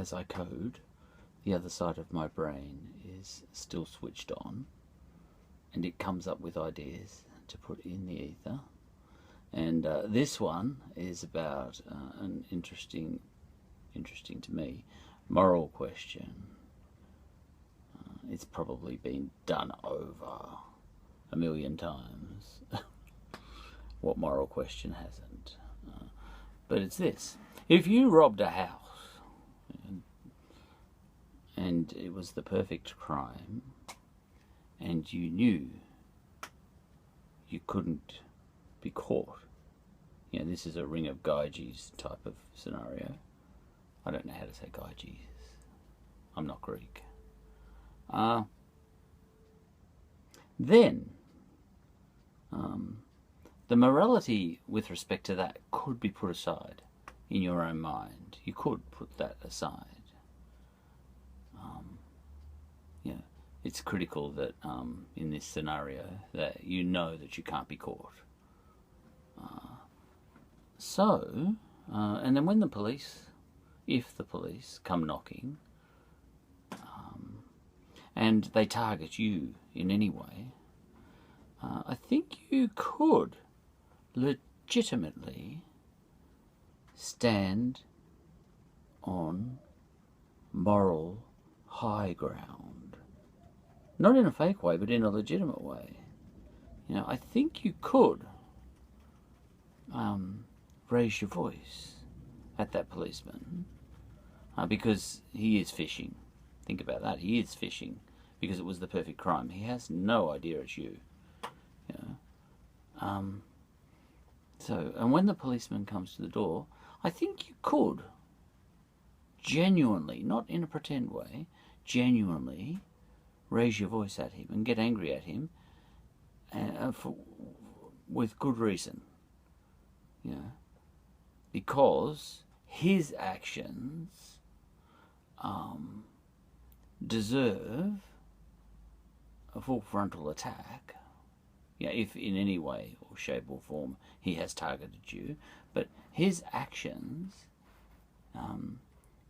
as I code, the other side of my brain is still switched on, and it comes up with ideas to put in the ether. And this one is about an interesting to me, moral question. It's probably been done over a million times. What moral question hasn't? But it's this. If you robbed a house and it was the perfect crime and you knew you couldn't be caught, you know, this is a Ring of Gyges type of scenario. I don't know how to say Gyges. I'm not Greek. Then the morality with respect to that could be put aside in your own mind. You could put that aside. It's critical that in this scenario that you know that you can't be caught. And then when the police, if the police come knocking, and they target you in any way, I think you could legitimately stand on moral high ground. Not in a fake way, but in a legitimate way. You know, I think you could raise your voice at that policeman because he is fishing. Think about that. He is fishing because it was the perfect crime. He has no idea it's you. And when the policeman comes to the door, I think you could genuinely, not in a pretend way, genuinely raise your voice at him and get angry at him with good reason. Because his actions deserve a full frontal attack. If in any way or shape or form he has targeted you, but his actions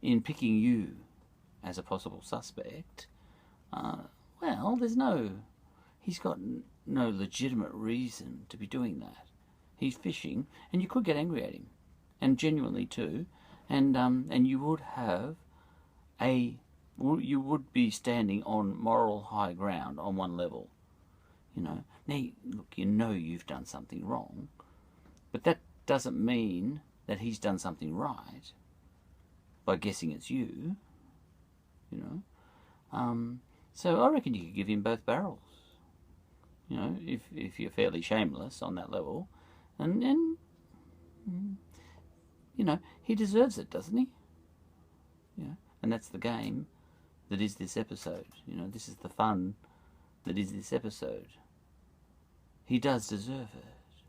in picking you as a possible suspect, well, he's got no legitimate reason to be doing that. He's fishing, and you could get angry at him, and genuinely too, and you would have you would be standing on moral high ground on one level. Now, look, you've done something wrong, but that doesn't mean that he's done something right by guessing it's you. So I reckon you could give him both barrels. If you're fairly shameless on that level, and he deserves it, doesn't he? And that's the game that is this episode. This is the fun that is this episode. He does deserve it,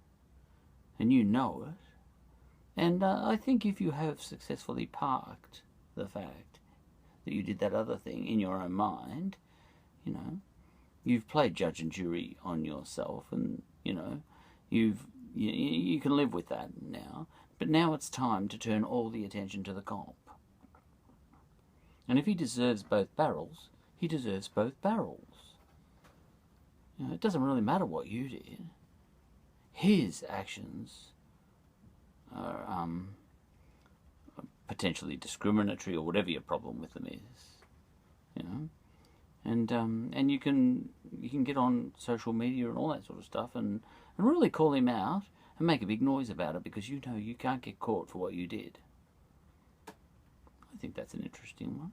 and you know it. And I think if you have successfully parked the fact that you did that other thing in your own mind, you've played judge and jury on yourself, and you can live with that now. But now it's time to turn all the attention to the cop. And if he deserves both barrels, he deserves both barrels. It doesn't really matter what you did. His actions are potentially discriminatory, or whatever your problem with them is. And you can get on social media and all that sort of stuff and really call him out and make a big noise about it, because you can't get caught for what you did. I think that's an interesting one.